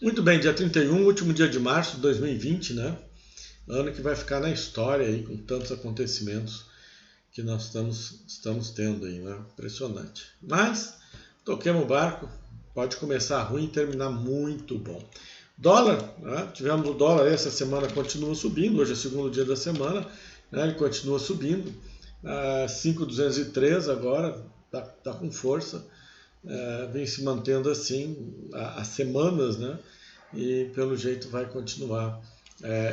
Muito bem, dia 31, último dia de março de 2020, né? Ano que vai ficar na história aí, com tantos acontecimentos que nós estamos tendo aí, né? Impressionante. Mas, toquemos o barco, pode começar ruim e terminar muito bom. Dólar, né? Tivemos o dólar essa semana, continua subindo, hoje é o segundo dia da semana, né? Ele continua subindo, 5,203 agora, tá com força. Vem se mantendo assim há semanas, né? E pelo jeito vai continuar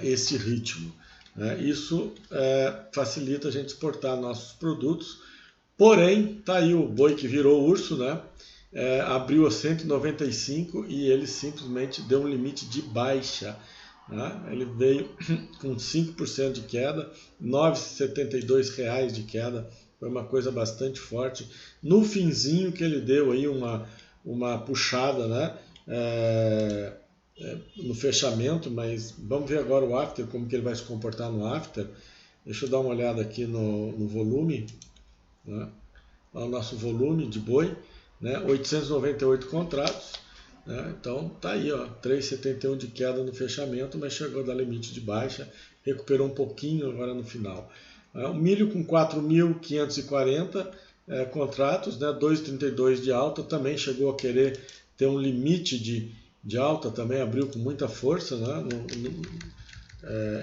esse ritmo. Isso facilita a gente exportar nossos produtos, porém, tá aí o boi que virou urso, né? Abriu a 195 e ele simplesmente deu um limite de baixa. Né? Ele veio com 5% de queda, R$ 9,72 de queda, foi uma coisa bastante forte. No finzinho que ele deu aí uma puxada, né? No fechamento, mas vamos ver agora o after, como que ele vai se comportar no after. Deixa eu dar uma olhada aqui no volume, né? O nosso volume de boi, né? 898 contratos, né? Então tá aí, ó, 3,71 de queda no fechamento, mas chegou a dar limite de baixa, recuperou um pouquinho agora no final. O milho com 4.540 contratos, né? 2,32 de alta, também chegou a querer ter um limite de alta, também abriu com muita força, né?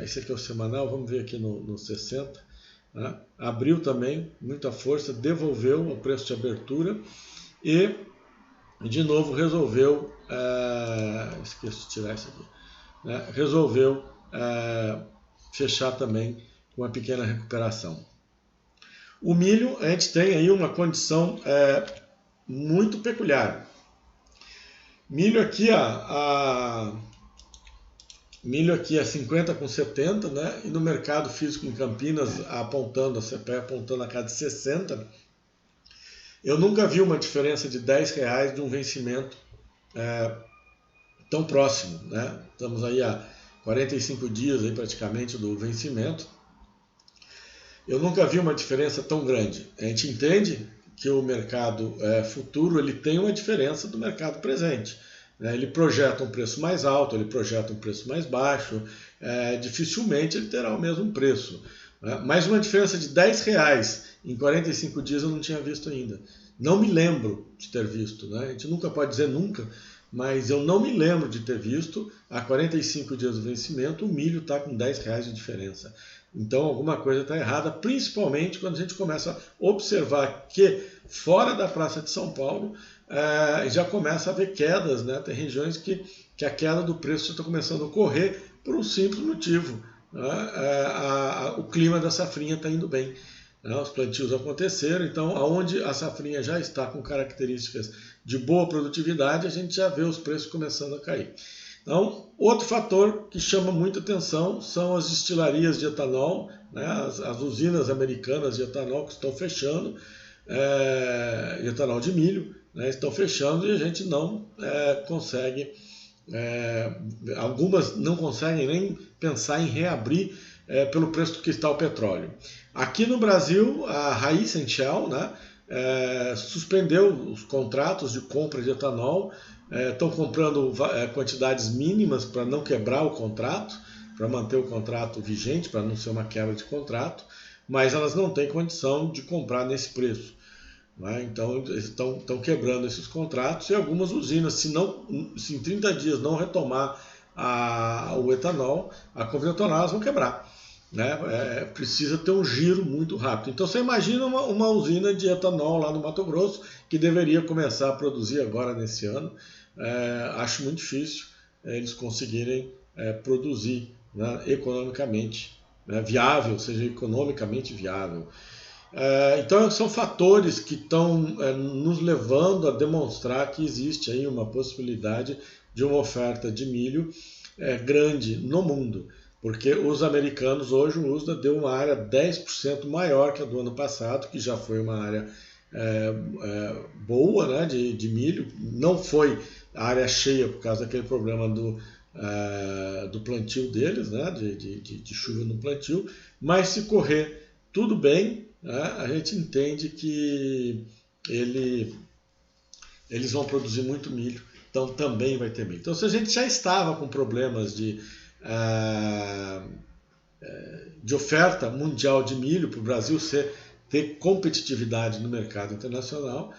Esse aqui é o semanal, vamos ver aqui no 60. Né? Abriu também, muita força, devolveu o preço de abertura e de novo resolveu, esqueci de tirar isso aqui, né? Resolveu fechar também com uma pequena recuperação. O milho, a gente tem aí uma condição muito peculiar. Milho aqui, milho aqui é 50 com 70, né? E no mercado físico em Campinas, apontando a CPE, apontando a cada 60. Eu nunca vi uma diferença de R$10 de um vencimento tão próximo, né? Estamos aí há 45 dias aí praticamente do vencimento. Eu nunca vi uma diferença tão grande. A gente entende que o mercado futuro ele tem uma diferença do mercado presente. Ele projeta um preço mais alto, ele projeta um preço mais baixo, dificilmente ele terá o mesmo preço. Mas uma diferença de R$10 em 45 dias eu não tinha visto ainda. Não me lembro de ter visto. Né? A gente nunca pode dizer nunca, mas eu não me lembro de ter visto há 45 dias do vencimento o milho está com R$10 de diferença. Então alguma coisa está errada, principalmente quando a gente começa a observar que fora da Praça de São Paulo já começa a haver quedas, né? Tem regiões que a queda do preço já está começando a ocorrer por um simples motivo. Né? O clima da safrinha está indo bem. Né? Os plantios aconteceram, então aonde a safrinha já está com características de boa produtividade, a gente já vê os preços começando a cair. Então, outro fator que chama muita atenção são as destilarias de etanol, né? As usinas americanas de etanol que estão fechando, etanol de milho, né? Estão fechando e a gente não consegue, algumas não conseguem nem pensar em reabrir pelo preço que está o petróleo. Aqui no Brasil, a Raiz Shell, né? Suspendeu os contratos de compra de etanol, estão comprando quantidades mínimas para não quebrar o contrato, para manter o contrato vigente, para não ser uma quebra de contrato, mas elas não têm condição de comprar nesse preço. Né? Então estão quebrando esses contratos e algumas usinas, se em 30 dias não retomar o etanol, a convencional, elas vão quebrar. Né? Precisa ter um giro muito rápido. Então você imagina uma usina de etanol lá no Mato Grosso que deveria começar a produzir agora nesse ano. Acho muito difícil eles conseguirem produzir, né, economicamente, né, viável, seja economicamente viável. Então são fatores que estão nos levando a demonstrar que existe aí uma possibilidade de uma oferta de milho grande no mundo. Porque os americanos hoje, o USDA deu uma área 10% maior que a do ano passado, que já foi uma área boa, né, de milho. Não foi a área cheia por causa daquele problema do plantio deles, né, de chuva no plantio. Mas se correr tudo bem, né, a gente entende que eles vão produzir muito milho então também vai ter milho. Então, se a gente já estava com problemas de oferta mundial de milho para o Brasil ter competitividade no mercado internacional,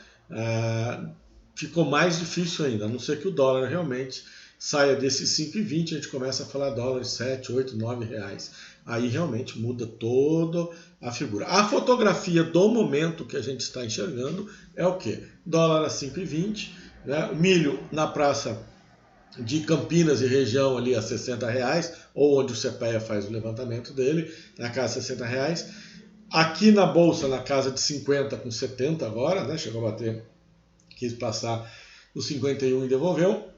ficou mais difícil ainda, a não ser que o dólar realmente saia desses 5,20, a gente começa a falar dólares 7, 8, 9 reais. Aí realmente muda toda a figura. A fotografia do momento que a gente está enxergando é o quê? Dólar a 5,20, né? O milho na praça de Campinas e região ali a 60 reais, ou onde o CPEA faz o levantamento dele, na casa de 60 reais. Aqui na Bolsa, na casa de 50 com 70 agora, né? Chegou a bater, quis passar os 51 e devolveu.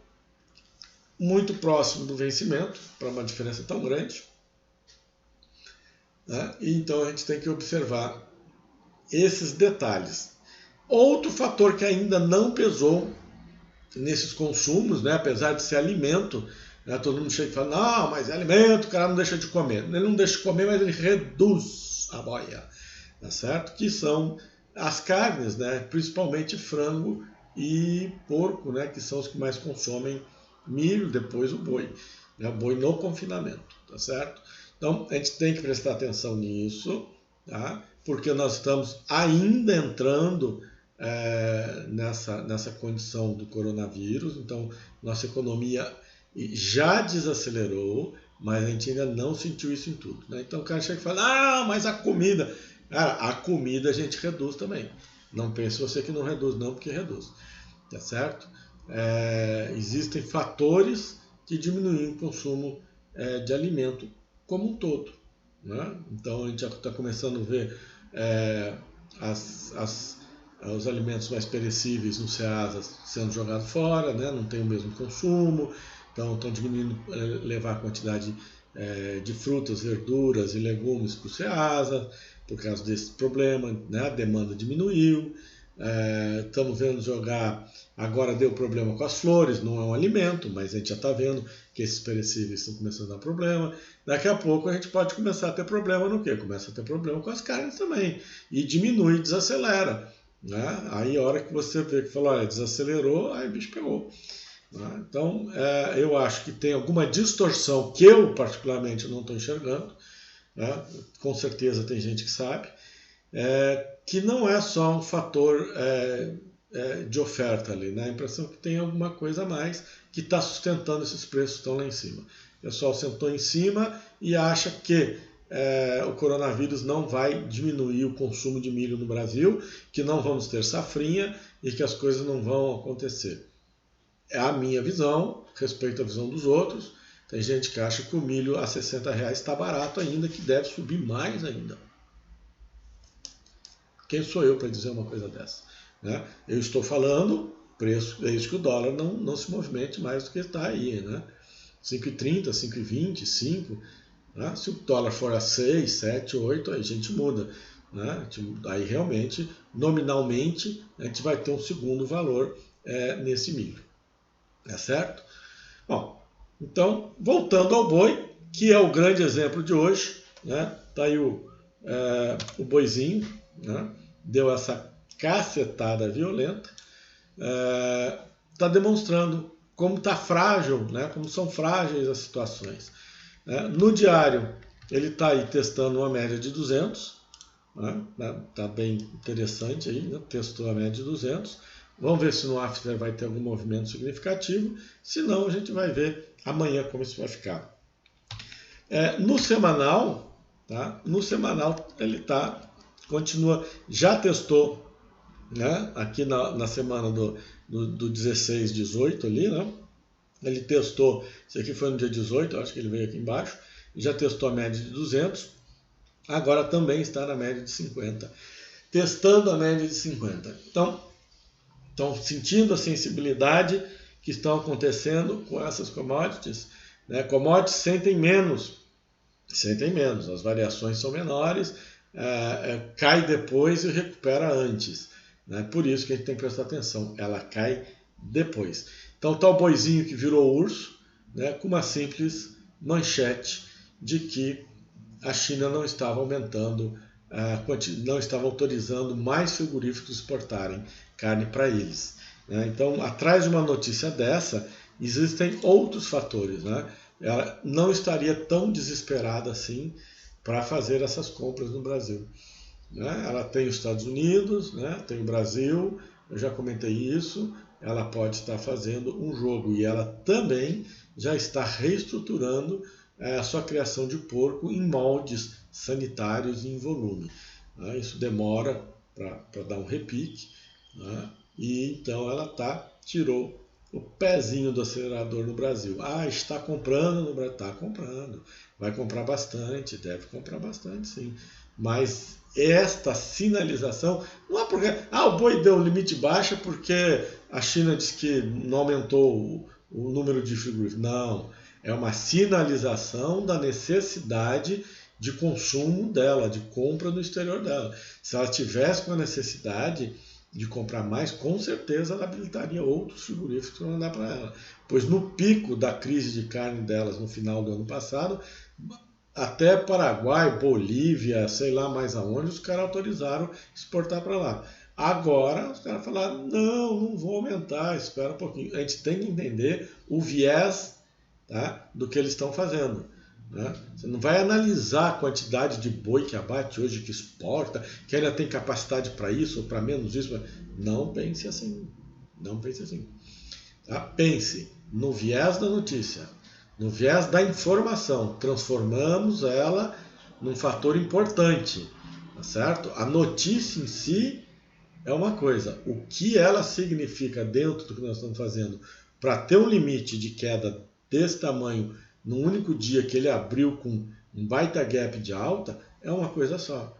Muito próximo do vencimento, para uma diferença tão grande. Né? E então a gente tem que observar esses detalhes. Outro fator que ainda não pesou nesses consumos, né? Apesar de ser alimento, né? Todo mundo chega e fala, não, mas é alimento, o cara não deixa de comer. Ele não deixa de comer, mas ele reduz a boia, tá certo? Que são as carnes, né? Principalmente frango e porco, né? Que são os que mais consomem milho, depois o boi. Né? O boi no confinamento, tá certo? Então, a gente tem que prestar atenção nisso, tá? Porque nós estamos ainda entrando nessa condição do coronavírus, então nossa economia já desacelerou, mas a gente ainda não sentiu isso em tudo. Né? Então o cara chega e fala, ah, mas a comida... Cara, a comida a gente reduz também. Não pense você que não reduz, não, porque reduz. Tá certo? Existem fatores que diminuem o consumo de alimento como um todo. Né? Então a gente já está começando a ver os alimentos mais perecíveis no Ceasa sendo jogados fora, né? Não tem o mesmo consumo, então estão diminuindo levar a quantidade de frutas, verduras e legumes para o Ceasa, por causa desse problema, né? A demanda diminuiu. Estamos vendo jogar, agora deu problema com as flores, não é um alimento, mas a gente já está vendo que esses perecíveis estão começando a dar problema. Daqui a pouco a gente pode começar a ter problema no quê? Começa a ter problema com as carnes também, e diminui, desacelera. Né? Aí a hora que você vê que falou, olha, desacelerou, aí o bicho pegou. Né? Então eu acho que tem alguma distorção que eu particularmente não estou enxergando, né? Com certeza tem gente que sabe, que não é só um fator de oferta ali, né? A impressão que tem alguma coisa a mais que está sustentando esses preços que estão lá em cima. O pessoal sentou em cima e acha que o coronavírus não vai diminuir o consumo de milho no Brasil, que não vamos ter safrinha e que as coisas não vão acontecer. É a minha visão, respeito à visão dos outros. Tem gente que acha que o milho a 60 reais está barato ainda, que deve subir mais ainda. Quem sou eu para dizer uma coisa dessa? Né? Eu estou falando preço, é isso que o dólar não se movimente mais do que está aí. Né? 5,30, 5,20, 5. Né? Se o dólar for a 6, 7, 8, aí a gente muda. Né? Aí realmente, nominalmente, a gente vai ter um segundo valor nesse milho. É certo? Bom, então, voltando ao boi, que é o grande exemplo de hoje. Né? Tá aí o boizinho, né? Deu essa cacetada violenta. Está demonstrando como está frágil, né? Como são frágeis as situações. No diário, ele está aí testando uma média de 200. Está bem interessante aí, né? Testou a média de 200. Vamos ver se no after vai ter algum movimento significativo. Se não, a gente vai ver amanhã como isso vai ficar. No semanal, tá? No semanal ele continua, já testou, né? Aqui na semana do 16, 18 ali, né? Ele testou, isso aqui foi no dia 18, acho que ele veio aqui embaixo, já testou a média de 200, agora também está na média de 50, testando a média de 50. Então, estão sentindo a sensibilidade que estão acontecendo com essas commodities. Né? Commodities sentem menos, as variações são menores, cai depois e recupera antes. Né? Por isso que a gente tem que prestar atenção, ela cai depois. Então está o boizinho que virou urso, né? Com uma simples manchete de que a China não estava aumentando, não estava autorizando mais frigoríficos exportarem carne para eles. né? Então, atrás de uma notícia dessa, existem outros fatores, né? Ela não estaria tão desesperada assim para fazer essas compras no Brasil, né? Ela tem os Estados Unidos, né? Tem o Brasil, eu já comentei isso, ela pode estar fazendo um jogo e ela também já está reestruturando a sua criação de porco em moldes sanitários e em volume, né? Isso demora para dar um repique, né? E então ela tirou o pezinho do acelerador no Brasil. Ah, está comprando no Brasil? Está comprando. Vai comprar bastante, deve comprar bastante sim. Mas esta sinalização não é porque o boi deu um limite baixo porque a China disse que não aumentou o número de frigoríficos. Não, é uma sinalização da necessidade de consumo dela, de compra no exterior dela. Se ela tivesse com a necessidade de comprar mais, com certeza ela habilitaria outros frigoríficos para mandar para ela. Pois no pico da crise de carne delas no final do ano passado, até Paraguai, Bolívia, sei lá mais aonde, os caras autorizaram exportar para lá. Agora os caras falaram, não vou aumentar, espera um pouquinho. A gente tem que entender o viés, tá, do que eles estão fazendo, né? Você não vai analisar a quantidade de boi que abate hoje, que exporta, que ainda tem capacidade para isso ou para menos isso. Não pense assim. Não pense assim. Tá? Pense no viés da notícia, no viés da informação. Transformamos ela num fator importante, tá certo? A notícia em si é uma coisa. O que ela significa dentro do que nós estamos fazendo para ter um limite de queda desse tamanho num único dia que ele abriu com um baita gap de alta, é uma coisa só.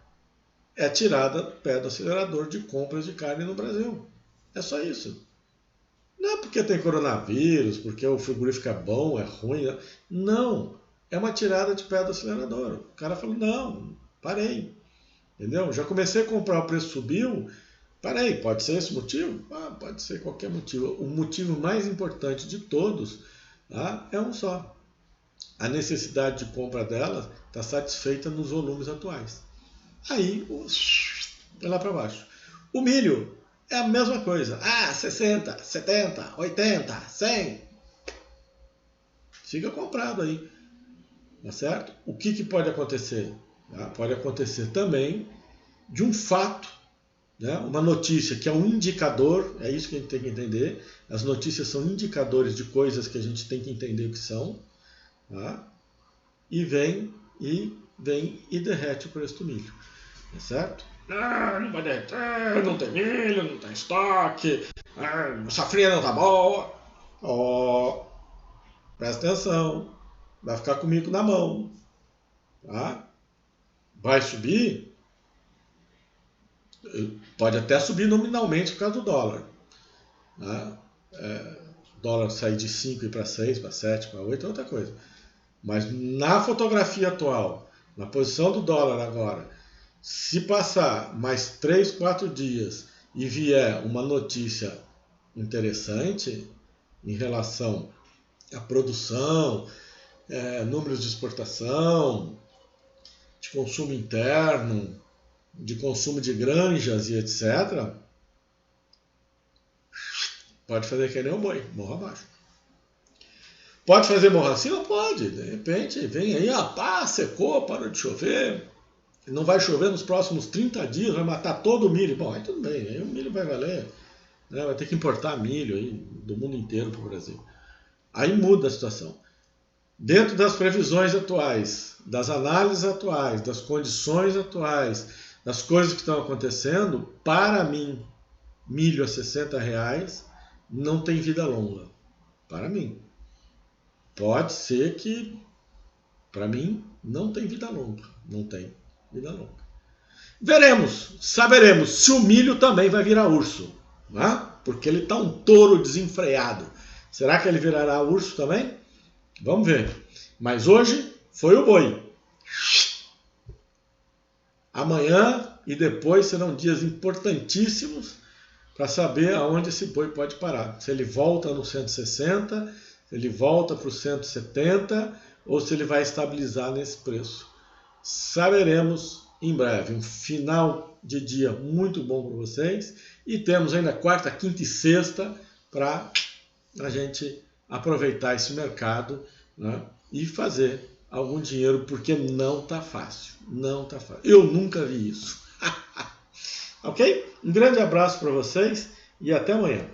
É tirada do pé do acelerador de compras de carne no Brasil. É só isso. Não é porque tem coronavírus, porque o frigorífico é bom, é ruim. Não. É uma tirada de pé do acelerador. O cara falou, não, parei. Entendeu? Já comecei a comprar, o preço subiu. Parei, pode ser esse motivo? Pode ser qualquer motivo. O motivo mais importante de todos, tá, é um só. A necessidade de compra dela está satisfeita nos volumes atuais. Aí, vai lá para baixo. O milho é a mesma coisa. 60, 70, 80, 100. Fica comprado aí. Tá certo? O que pode acontecer? Pode acontecer também de um fato, né? Uma notícia que é um indicador, é isso que a gente tem que entender. As notícias são indicadores de coisas que a gente tem que entender o que são. Tá? E vem e derrete o preço do milho, tá certo? Não vai derreter, não tem milho, não tem estoque, a safrinha não tá boa. Presta atenção, vai ficar com o mico na mão, tá? Vai subir, pode até subir nominalmente por causa do dólar, tá? Dólar sair de 5 e para 6, para 7, para 8 é outra coisa. Mas na fotografia atual, na posição do dólar agora, se passar mais 3, 4 dias e vier uma notícia interessante em relação à produção, números de exportação, de consumo interno, de consumo de granjas e etc., pode fazer que nem o boi, morra abaixo. Pode fazer morra acima? Pode. De repente, vem aí, secou, parou de chover. Não vai chover nos próximos 30 dias, vai matar todo o milho. Bom, aí tudo bem, aí o milho vai valer. Né? Vai ter que importar milho aí do mundo inteiro para o Brasil. Aí muda a situação. Dentro das previsões atuais, das análises atuais, das condições atuais, das coisas que estão acontecendo, para mim, milho a R$60 não tem vida longa. Para mim. Pode ser que, para mim, não tem vida longa. Não tem vida longa. Veremos, saberemos se o milho também vai virar urso. Né? Porque ele está um touro desenfreado. Será que ele virará urso também? Vamos ver. Mas hoje foi o boi. Amanhã e depois serão dias importantíssimos para saber aonde esse boi pode parar. Se ele volta no 160, se ele volta para o 170 ou se ele vai estabilizar nesse preço. Saberemos em breve um final de dia muito bom para vocês. E temos ainda quarta, quinta e sexta para a gente aproveitar esse mercado, né, e fazer algum dinheiro, porque não está fácil. Não está fácil. Eu nunca vi isso. Ok? Um grande abraço para vocês e até amanhã.